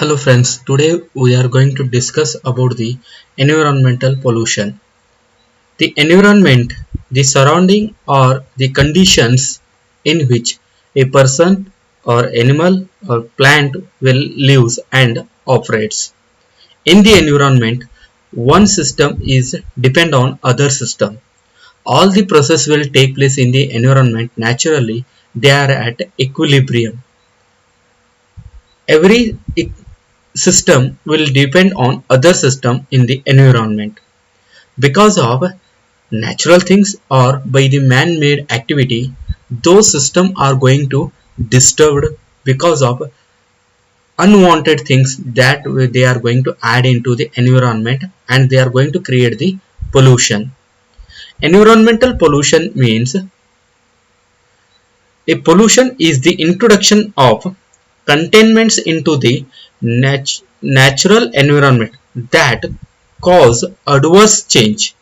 Hello friends, today we are going to discuss about the environmental pollution. The environment, the surrounding or the conditions in which a person or animal or plant will lives and operates. In the environment, one system is depend on other system. All the process will take place in the environment naturally. They are at equilibrium. Every system will depend on other system in the environment because of natural things or by the man-made activity. Those systems are going to disturbed because of unwanted things that they are going to add into the environment, and they are going to create the pollution. Environmental pollution means a pollution is the introduction of contaminants into the natural environment that cause adverse change.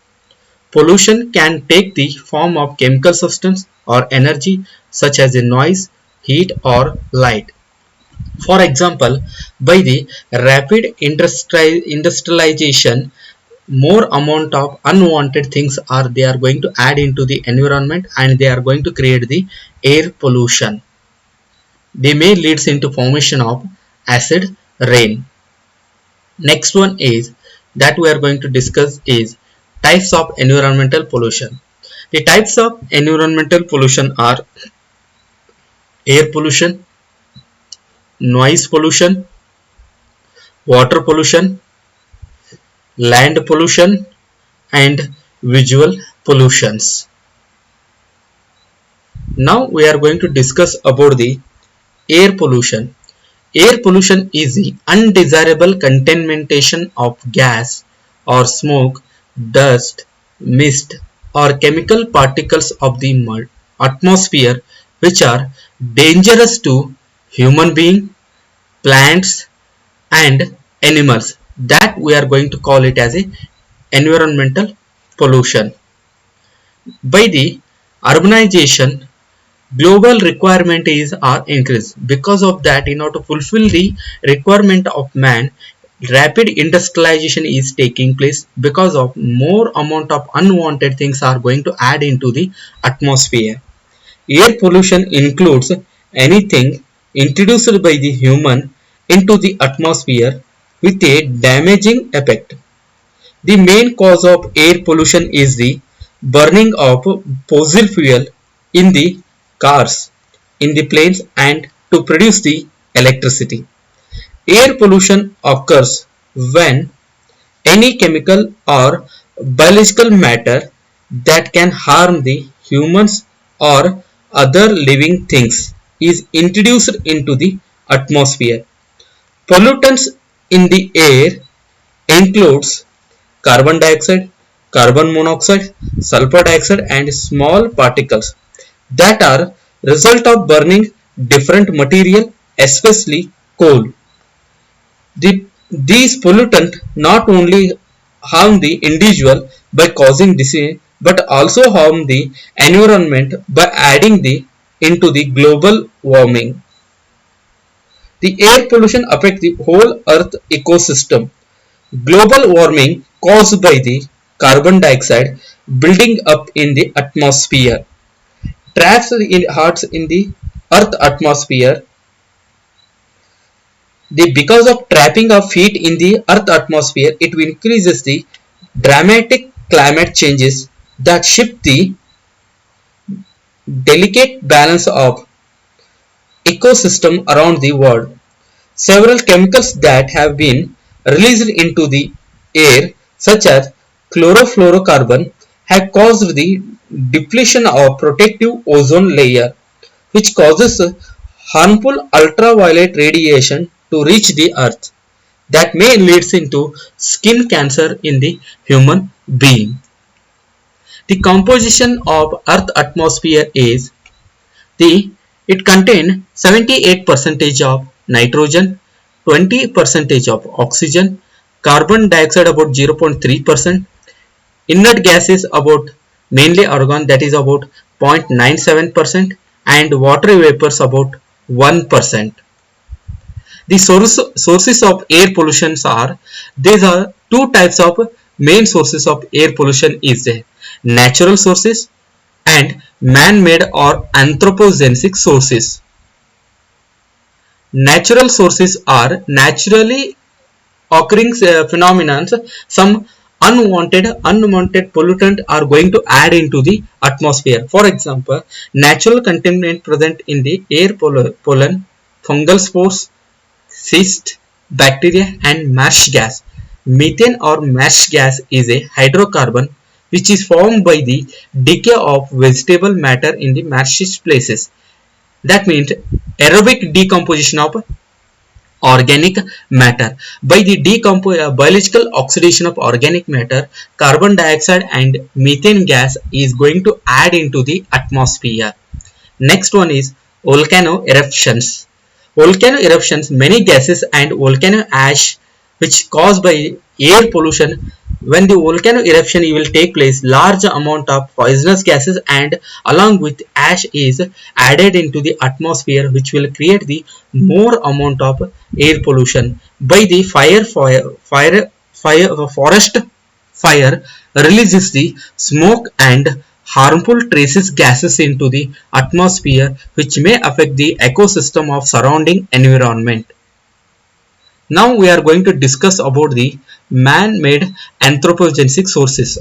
Pollution can take the form of chemical substance or energy such as the noise, heat or light. For example, by the rapid industrialization, more amount of unwanted things are they are going to add into the environment, and they are going to create the air pollution. They may leads into formation of acid rain. Next one is that we are going to discuss is types of environmental pollution. The types of environmental pollution are air pollution, noise pollution, water pollution, land pollution and visual pollutions. Now we are going to discuss about the air pollution. Air pollution is the undesirable contamination of gas or smoke, dust, mist or chemical particles of the atmosphere which are dangerous to human beings, plants and animals. That we are going to call it as a environmental pollution. By the urbanization, global requirement are increased. Because of that, in order to fulfill the requirement of man, rapid industrialization is taking place. Because of more amount of unwanted things are going to add into the atmosphere. Air pollution includes anything introduced by the human into the atmosphere with a damaging effect. The main cause of air pollution is the burning of fossil fuel in the cars, in the planes and to produce the electricity. Air pollution occurs when any chemical or biological matter that can harm the humans or other living things is introduced into the atmosphere. Pollutants in the air includes carbon dioxide, carbon monoxide, sulfur dioxide and small particles that are result of burning different material, especially coal. These pollutants not only harm the individual by causing disease but also harm the environment by adding into the global warming. The air pollution affects the whole earth ecosystem. Global warming caused by the carbon dioxide building up in the atmosphere traps in hearts in the earth atmosphere. Because of trapping of heat in the earth atmosphere, it increases the dramatic climate changes that shift the delicate balance of ecosystem around the world. Several chemicals that have been released into the air, such as chlorofluorocarbon, have caused the depletion of protective ozone layer, which causes harmful ultraviolet radiation to reach the earth that may lead into skin cancer in the human being. The composition of earth atmosphere is the it contains 78% of nitrogen, 20% of oxygen, carbon dioxide about 0.3%, inert gases about mainly argon that is about 0.97% and water vapors about 1%. The sources of air pollution are, these are two types of main sources of air pollution is there: natural sources and man-made or anthropogenic sources. Natural sources are naturally occurring phenomena. Some unwanted pollutant are going to add into the atmosphere. For example, natural contaminant present in the air: pollen, fungal spores, cyst, bacteria, and marsh gas. Methane or marsh gas is a hydrocarbon which is formed by the decay of vegetable matter in the marshy places. That means aerobic decomposition of organic matter. By the biological oxidation of organic matter, carbon dioxide and methane gas is going to add into the atmosphere. Next one is volcano eruptions. Volcano eruptions, many gases and volcano ash which caused by air pollution. When the volcano eruption will take place, large amount of poisonous gases and along with ash is added into the atmosphere, which will create the more amount of air pollution. By the forest fire releases the smoke and harmful traces gases into the atmosphere, which may affect the ecosystem of surrounding environment. Now we are going to discuss about the man-made anthropogenic sources.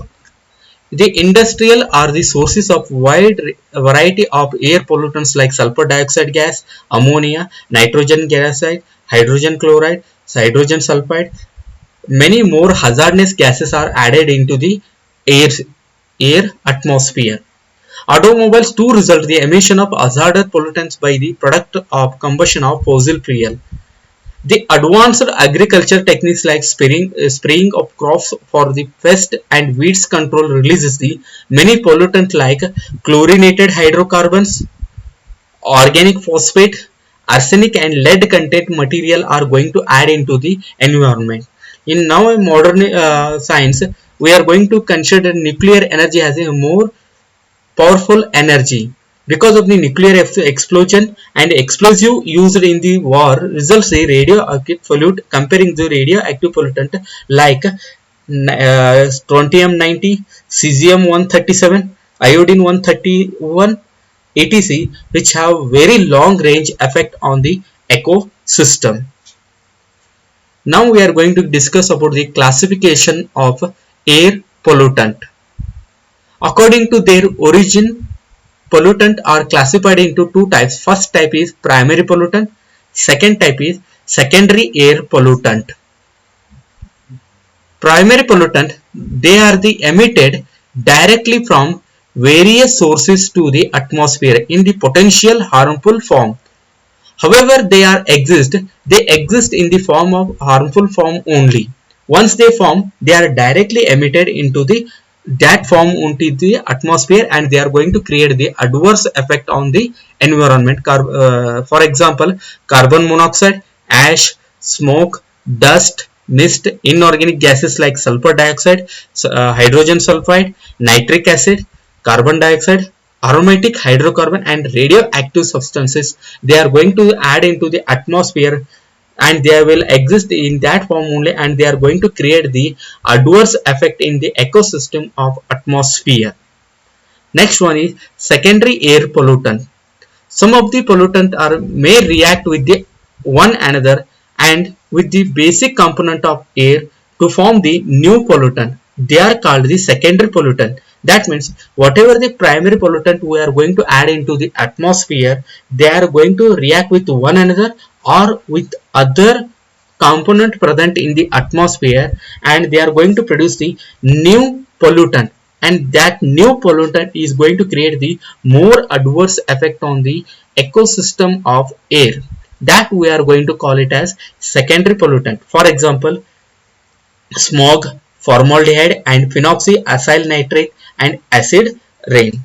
The industrial are the sources of wide variety of air pollutants like sulfur dioxide gas, ammonia, nitrogen dioxide, hydrogen chloride, hydrogen sulfide. Many more hazardous gases are added into the air atmosphere. Automobiles too result the emission of hazardous pollutants by the product of combustion of fossil fuel. The advanced agriculture techniques like spraying of crops for the pest and weeds control releases the many pollutants like chlorinated hydrocarbons, organic phosphate, arsenic and lead content material are going to add into the environment. In now modern science, we are going to consider nuclear energy as a more powerful energy. Because of the nuclear explosion and explosive used in the war results a radioactive pollute. Comparing the radioactive pollutant like strontium-90, cesium-137, iodine-131, etc., which have very long range effect on the ecosystem. Now we are going to discuss about the classification of air pollutant. According to their origin, pollutants are classified into two types. First type is primary pollutant. Second type is secondary air pollutant. Primary pollutant, they are the emitted directly from various sources to the atmosphere in the potential harmful form. However, they exist in the form of harmful form only. Once they form, they are directly emitted into that form into the atmosphere, and they are going to create the adverse effect on the environment. For example, carbon monoxide, ash, smoke, dust, mist, inorganic gases like sulfur dioxide, hydrogen sulfide, nitric acid, carbon dioxide, aromatic hydrocarbon and radioactive substances, they are going to add into the atmosphere, and they will exist in that form only, and they are going to create the adverse effect in the ecosystem of atmosphere. Next one is secondary air pollutant. Some of the pollutant may react with the one another and with the basic component of air to form the new pollutant. They are called the secondary pollutant. That means whatever the primary pollutant we are going to add into the atmosphere, they are going to react with one another or with other component present in the atmosphere, and they are going to produce the new pollutant, and that new pollutant is going to create the more adverse effect on the ecosystem of air. That we are going to call it as secondary pollutant. For example, smog, formaldehyde and phenoxyacyl nitrate and acid rain.